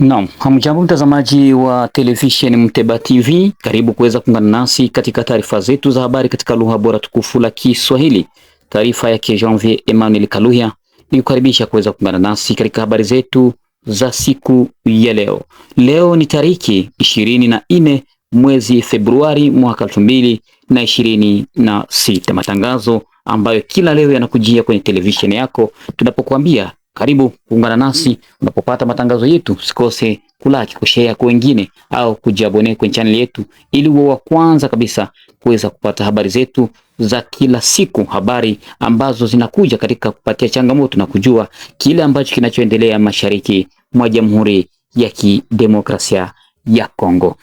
Naam, hamjambo mtazamaji wa television Mteba TV, karibu kuweza kuungana nasi katika taarifa zetu za habari katika lugha bora tukufu la Kiswahili. Taarifa yake Janvier Emmanuel Kaluhia ni kukaribisha kuweza kuungana nasi katika habari zetu za siku ya leo. Leo ni tariki 24 mwezi Februari mwaka 2026. Matangazo ambayo kila leo yanakujia kwenye television yako tunapokuambia karibu kuungana nasi. Unapopata matangazo yetu usikose kulike, kushare kwa wengine au kujabone kwenye channel yetu ili uwe wa kwanza kabisa kuweza kupata habari zetu za kila siku, habari ambazo zinakuja katika kupatia changamoto na kujua kile ambacho kinachoendelea mashariki mwa Jamhuri ya Kidemokrasia ya Kongo.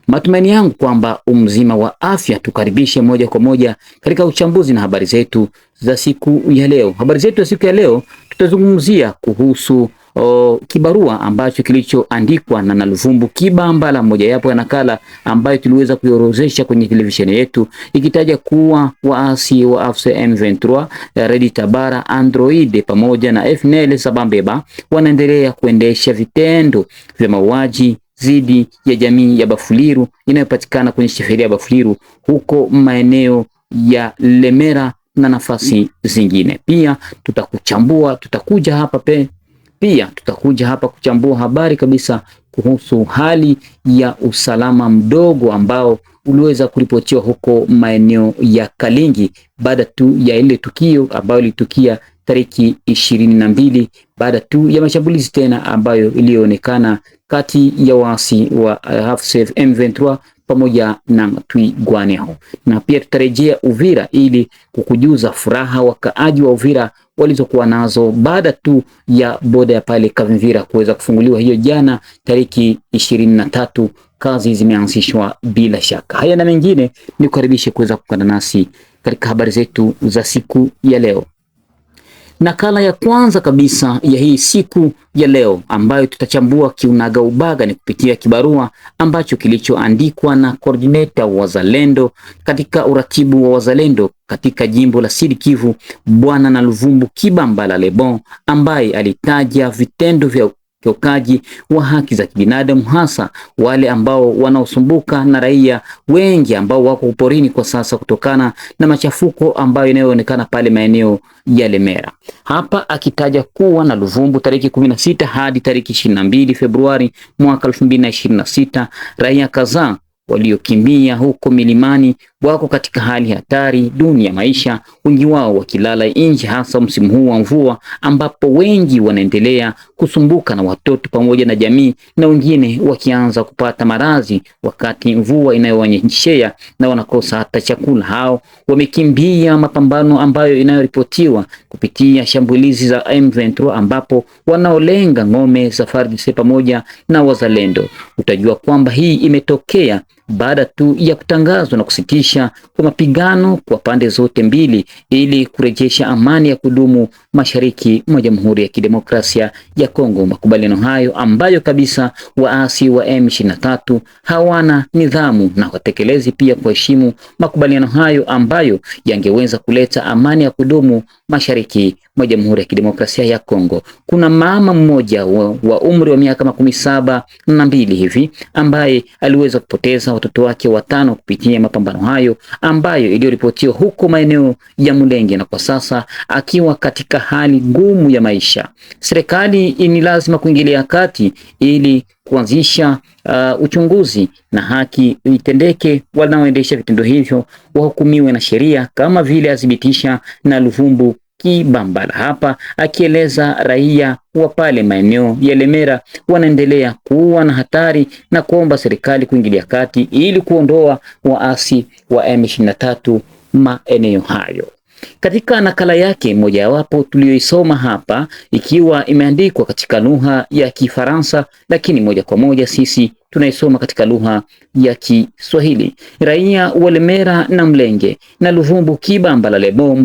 Matumaini yangu kwamba umzima wa afya. Tukaribishe moja kwa moja katika uchambuzi na habari zetu za siku ya leo. Habari zetu za siku ya leo tutazungumzia kuhusu kibarua ambacho kilichoandikwa na Luvumbu Kibambala, moja yapo ya nakala ambayo tuliweza kuiorozesha kwenye televisheni yetu, ikitaja kuwa waasi wa AFC M23, Red Tabara, Android pamoja na FNL Sabambeba wanaendelea kuendesha vitendo vya mauaji dhidi ya jamii ya Bafuliru inayopatikana kwenye sheferia ya Bafuliru huko maeneo ya Lemera na nafasi zingine. Pia tutakuja hapa kuchambua habari kabisa kuhusu hali ya usalama mdogo ambao uliweza kuripotiwa huko maeneo ya Kalingi baada tu ya ile tukio ambayo lilitukia tariki 22 baada tu ya mashambulizi tena ambayo ilionekana kati ya waasi wa AFC M23 pamoja na Twigwaneho. Na pia tutarejea Uvira ili kukujuza furaha wakaaji wa Uvira walizokuwa nazo baada tu ya boda ya pale Kavimvira kuweza kufunguliwa hiyo jana tariki 23. Kazi zimeanzishwa bila shaka. Haya na mengine ni kukaribisha kuweza kuungana nasi katika habari zetu za siku ya leo. Nakala ya kwanza kabisa ya hii siku ya leo ambayo tutachambua kiunaga ubaga ni kupitia kibarua ambacho kilichoandikwa na coordinator wa Wazalendo katika uratibu wa Wazalendo katika jimbo la Sud Kivu, Bwana Luvumbu Kibambala Lebon, ambaye alitaja vitendo vya ukiukaji wa haki za kibinadamu, hasa wale ambao wanaosumbuka na raia wengi ambao wako porini kwa sasa kutokana na machafuko ambayo yanayoonekana pale maeneo ya Lemera. Hapa akitaja kuwa na Luvumbu tariki 16 hadi tariki 22 Februari mwaka 2026 raia kadhaa waliokimbia huko milimani wako katika hali hatari duni ya maisha, wengi wao wakilala nje, hasa msimu huu wa mvua ambapo wengi wanaendelea kusumbuka na watoto pamoja na jamii, na wengine wakianza kupata maradhi wakati mvua inayowanyeshea na wanakosa hata chakula. Hao wamekimbia mapambano ambayo inayoripotiwa kupitia shambulizi za M23 ambapo wanaolenga ngome za FARDC pamoja na Wazalendo. Utajua kwamba hii imetokea baada tu ya kutangazwa na kusitisha kwa mapigano kwa pande zote mbili ili kurejesha amani ya kudumu mashariki mwa Jamhuri ya Kidemokrasia ya Kongo. Makubaliano hayo ambayo kabisa waasi wa M23 hawana nidhamu na watekelezi pia kuheshimu makubaliano hayo ambayo yangeweza kuleta amani ya kudumu mashariki mwa Jamhuri ya Kidemokrasia ya Kongo. Kuna mama mmoja wa umri wa miaka 72 hivi ambaye aliweza kupoteza watoto wake 5 kupitia mapambano hayo ambayo iliyoripotiwa huko maeneo ya Mulenge, na kwa sasa akiwa katika hali ngumu ya maisha. Serikali ni lazima kuingilia kati ili kuanzisha uchunguzi na haki itendeke, wanaoendesha vitendo hivyo wahukumiwe na sheria kama vile adhibitisha na Luvumbu Kibambala. Hapa akieleza raia wa pale maeneo ya Lemera wanaendelea kuwa na hatari na kuomba serikali kuingilia kati ili kuondoa waasi wa M23 maeneo hayo. Katika nakala yake mojawapo tuliyoisoma hapa ikiwa imeandikwa katika lugha ya Kifaransa, lakini moja kwa moja sisi tunaisoma katika lugha ya Kiswahili. Raia wa Lemera na Mlenge na Luvumbu Kibambala Lebon,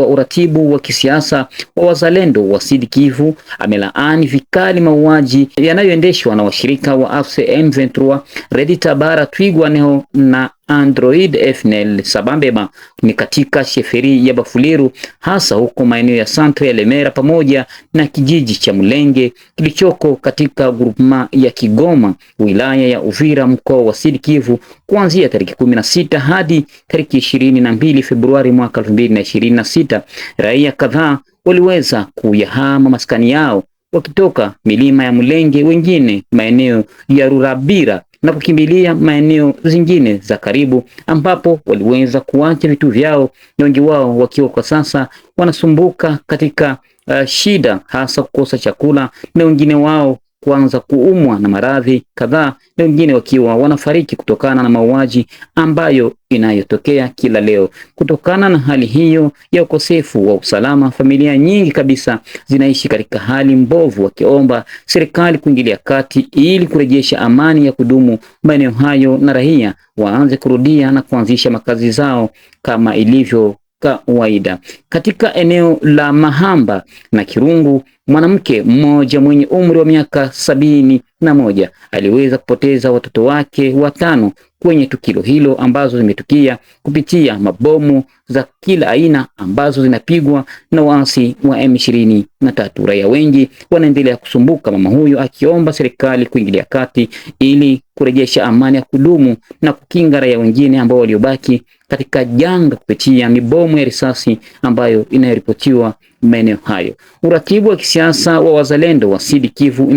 uratibu wa kisiasa wa Wazalendo wa Sud Kivu, amelaani vikali mauaji yanayoendeshwa na washirika wa AFC M23, Red Tabara, Twigwaneho na Android FNL Sabambeba ni katika sheferi ya Bafuliru, hasa huko maeneo ya Santre ya Lemera pamoja na kijiji cha Mulenge kilichoko katika grupma ya Kigoma, wilaya ya Uvira, mkoa wa Sud Kivu, kuanzia tarehe 16 hadi tarehe 22 Februari mwaka 2026. Raia kadhaa waliweza kuyahama maskani yao wakitoka milima ya Mulenge, wengine maeneo ya Rurabira na kukimbilia maeneo zingine za karibu, ambapo waliweza kuacha vitu vyao, wengi wao wakiwa kwa sasa wanasumbuka katika shida, hasa kukosa chakula, na wengine wao kuanza kuumwa na maradhi kadhaa, na wengine wakiwa wanafariki kutokana na mauaji ambayo inayotokea kila leo. Kutokana na hali hiyo ya ukosefu wa usalama, familia nyingi kabisa zinaishi katika hali mbovu, wakiomba serikali kuingilia kati ili kurejesha amani ya kudumu maeneo hayo na raia waanze kurudia na kuanzisha makazi zao kama ilivyo kawaida. Katika eneo la Mahamba na Kirungu, mwanamke mmoja mwenye umri wa miaka 71 aliweza kupoteza watoto wake 5 kwenye tukio hilo, ambazo zimetukia kupitia mabomu za kila aina ambazo zinapigwa na waasi wa M23. Raia wengi wanaendelea kusumbuka, mama huyo akiomba serikali kuingilia kati ili kurejesha amani ya kudumu na kukinga raia wengine ambao waliobaki katika janga kupitia mibomu ya risasi ambayo inaripotiwa maeneo hayo. Uratibu wa kisiasa wa wazalendo wa Sud Kivu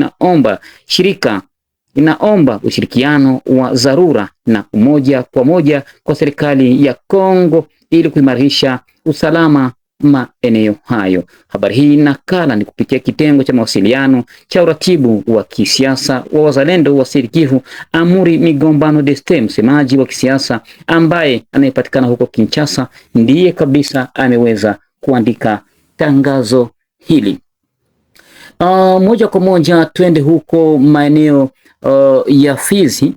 inaomba ushirikiano wa dharura na umoja kwa moja kwa serikali ya Kongo ili kuimarisha usalama maeneo hayo. Habari hii nakala ni kupitia kitengo cha mawasiliano cha uratibu wa kisiasa wa wazalendo wa Sud Kivu. Amuri Migombano Deste, msemaji wa kisiasa ambaye anayepatikana huko Kinshasa, ndiye kabisa ameweza kuandika tangazo hili. Moja kwa moja twende huko maeneo ya Fizi.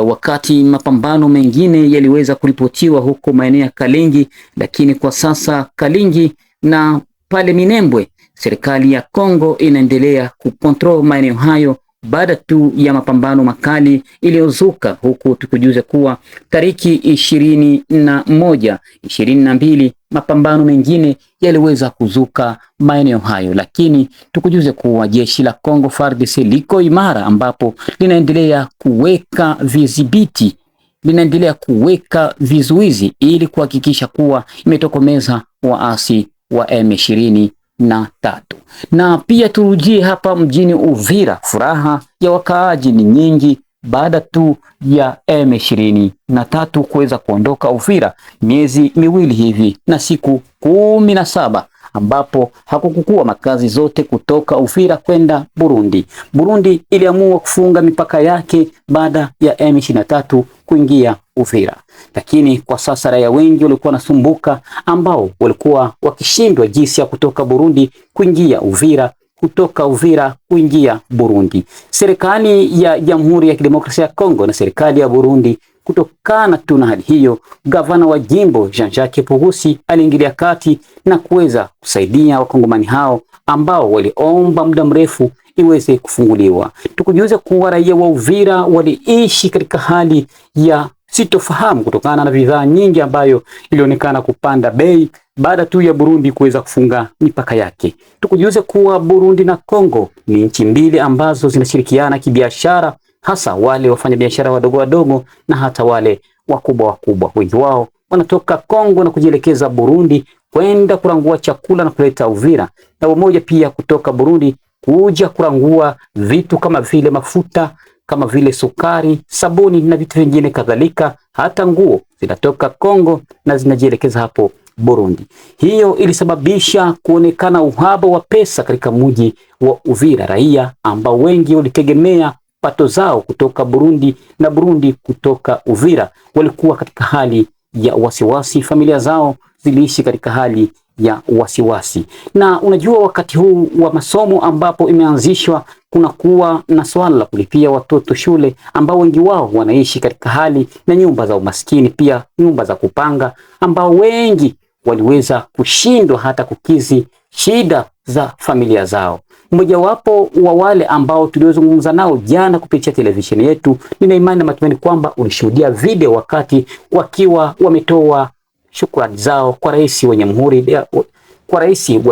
Wakati mapambano mengine yaliweza kuripotiwa huko maeneo ya Kalingi, lakini kwa sasa Kalingi na pale Minembwe, serikali ya Kongo inaendelea kukontrol maeneo hayo baada tu ya mapambano makali iliyozuka, huku tukujuze kuwa tariki 21, 22 mapambano mengine yaliweza kuzuka maeneo hayo, lakini tukujuze kuwa jeshi la Kongo FARDC liko imara, ambapo linaendelea kuweka vidhibiti, linaendelea kuweka vizuizi ili kuhakikisha kuwa imetokomeza waasi wa M23. Na pia turujie hapa mjini Uvira, furaha ya wakaaji ni nyingi baada tu ya M23 kuweza kuondoka Uvira miezi miwili hivi na siku 17, ambapo hakukukua makazi zote kutoka Uvira kwenda Burundi. Burundi iliamua kufunga mipaka yake baada ya M23 kuingia Uvira. Lakini kwa sasa raia wengi walikuwa nasumbuka, ambao walikuwa wakishindwa jinsi ya kutoka Burundi kuingia Uvira, kutoka Uvira kuingia Burundi. Serikali ya Jamhuri ya Kidemokrasia ya Kongo na serikali ya Burundi, kutokana tu na hali hiyo, gavana wa jimbo Jean-Jacques Purusi aliingilia kati na kuweza kusaidia wakongomani hao ambao waliomba muda mrefu iweze kufunguliwa. Tukujuze kuwa raia wa Uvira waliishi katika hali ya sitofahamu kutokana na bidhaa nyingi ambayo ilionekana kupanda bei baada tu ya Burundi kuweza kufunga mipaka yake. Tukujuze kuwa Burundi na Kongo ni nchi mbili ambazo zinashirikiana kibiashara, hasa wale wafanyabiashara wadogo wadogo na hata wale wakubwa. Wengi wao wanatoka Kongo na kujielekeza Burundi kwenda kurangua chakula na kuleta Uvira, na wamoja pia kutoka Burundi kuja kurangua vitu kama vile mafuta, kama vile sukari, sabuni na vitu vingine kadhalika. Hata nguo zinatoka Kongo na zinajielekeza hapo Burundi. Hiyo ilisababisha kuonekana uhaba wa pesa katika mji wa Uvira. Raia ambao wengi walitegemea pato zao kutoka Burundi na Burundi kutoka Uvira walikuwa katika hali ya wasiwasi. Familia zao ziliishi katika hali ya wasiwasi. Na unajua, wakati huu wa masomo ambapo imeanzishwa, kuna kuwa na swala la kulipia watoto shule ambao wengi wao wanaishi katika hali na nyumba za umaskini, pia nyumba za kupanga, ambao wengi waliweza kushindwa hata kukizi shida za familia zao. Mmojawapo wa wale ambao tuliozungumza nao jana kupitia televisheni yetu, nina imani na matumaini kwamba ulishuhudia video wakati wakiwa wametoa shukrani zao kwa rais wa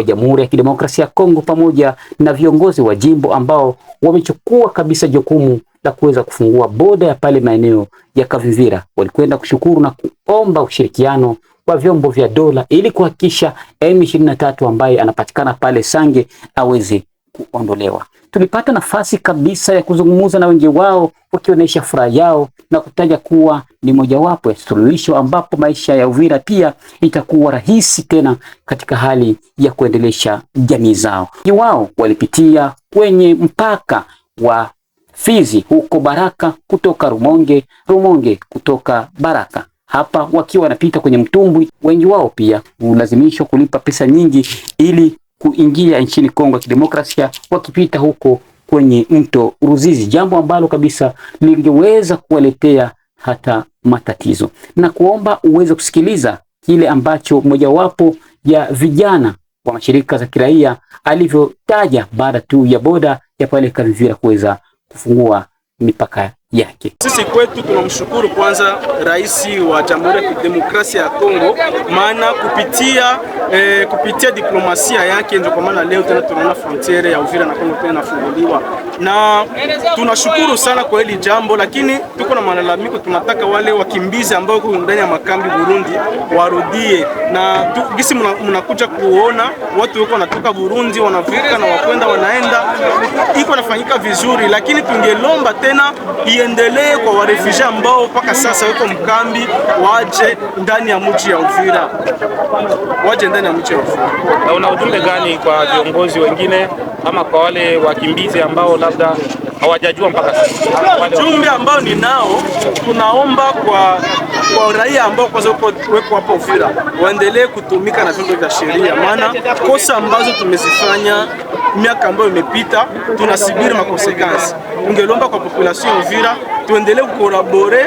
Jamhuri ya Kidemokrasia ya Kongo pamoja na viongozi wa jimbo ambao wamechukua kabisa jukumu la kuweza kufungua boda ya pale maeneo ya Kavivira. Walikwenda kushukuru na kuomba ushirikiano wa vyombo vya dola ili kuhakikisha M23 ambaye anapatikana pale Sange aweze kuondolewa. Tulipata nafasi kabisa ya kuzungumza na wengi wao wakionyesha furaha yao na kutaja kuwa ni mojawapo ya suluhisho ambapo maisha ya Uvira pia itakuwa rahisi tena katika hali ya kuendelesha jamii zao. Wao walipitia kwenye mpaka wa Fizi huko Baraka kutoka Rumonge kutoka Baraka. Hapa wakiwa wanapita kwenye mtumbwi, wengi wao pia ulazimishwa kulipa pesa nyingi ili kuingia nchini Kongo ya Kidemokrasia, wakipita huko kwenye mto Ruzizi, jambo ambalo kabisa lingeweza kuwaletea hata matatizo. Na kuomba uweze kusikiliza kile ambacho mojawapo ya vijana wa mashirika za kiraia alivyotaja baada tu ya boda ya pale Kavivira kuweza kufungua mipaka yake. Sisi kwetu tunamshukuru kwanza rais wa Jamhuri ya Kidemokrasia ya Kongo, maana kupitia diplomasia yake ndio kwa maana leo tena tunaona frontiere ya Uvira na Kongo tena inafunguliwa, na tunashukuru sana kwa hili jambo. Lakini tuko na malalamiko, tunataka wale wakimbizi ambao wako ndani ya makambi Burundi warudie, na gisi mnakuja kuona watu wako wanatoka Burundi wanavuka na wakwenda wanaenda, iko nafanyika vizuri, lakini tungelomba tena iendelee kwa warefugee ambao mpaka sasa wako mkambi waje ndani ya mji ya Uvira. Na una ujumbe gani kwa viongozi wengine ama kwa wale wakimbizi ambao labda hawajajua mpaka sasa? Ujumbe ambao ninao, tunaomba kwa raia ambao kwanza weko hapa Uvira waendelee kutumika na vyombo vya sheria, maana kosa ambazo tumezifanya miaka ambayo imepita tunasibiri makonsekansi. Ungelomba kwa population ya Uvira tuendelee kukorabore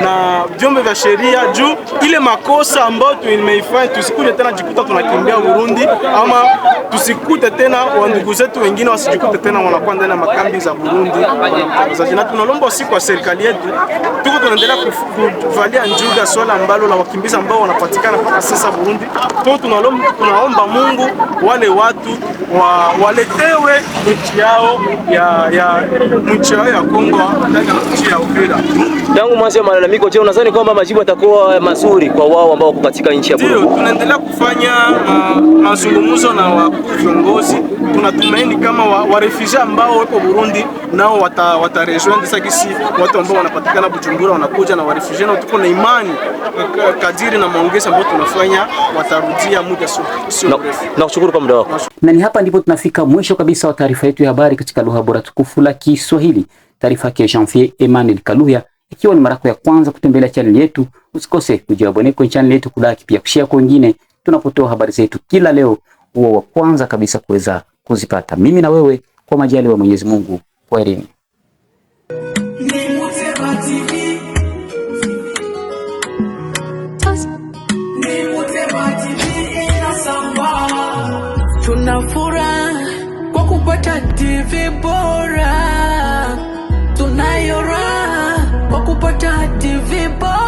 na vyombo vya sheria juu ile makosa ambayo tumeifanya tusikuje tena jikuta tunakimbia Burundi, ama tusikute tena wandugu zetu wengine wasijikute tena wanakuwa ndani ya makambi za Burundi wanamtangazaji. Na tunalomba usiku kwa serikali yetu tuko tunaendelea kuvalia njuga swala ambalo la wakimbizi ambao wanapatikana mpaka sasa Burundi. Tunaomba Mungu wale watu waletewe nchi yao ya Kongo ndani ya nchi ya Uvira. Tangu mwanzo ya malalamiko, je, unadhani kwamba majibu yatakuwa mazuri kwa wao ambao wako katika nchi ya Burundi? Ndio, tunaendelea kufanya mazungumzo na wakuu viongozi. Tunatumaini kama warefugee ambao wako Burundi nao watarejoindre sagisi watu ambao wanapatikana Bujumbura wanakuja na warefugee, na tuko na imani kadiri na maongezi ambayo tunafanya watarudia muda sio mrefu. Nakushukuru kwa muda wako. Na ni hapa ndipo tunafika mwisho kabisa wa taarifa yetu ya habari katika lugha bora tukufu la Kiswahili. Taarifa ya Jean-Pierre Emmanuel Kaluya. Ikiwa ni mara yako ya kwanza kutembelea channel yetu, usikose kujiabone kwenye channel yetu, kulaki pia kushare kwa wengine tunapotoa habari zetu kila leo, uwe wa kwanza kabisa kuweza kuzipata. Mimi na wewe kwa majaliwa ya Mwenyezi Mungu. Kwaherini. Tunafuraha kwa kupata TV bora, tunayo raha kwa kupata TV bora.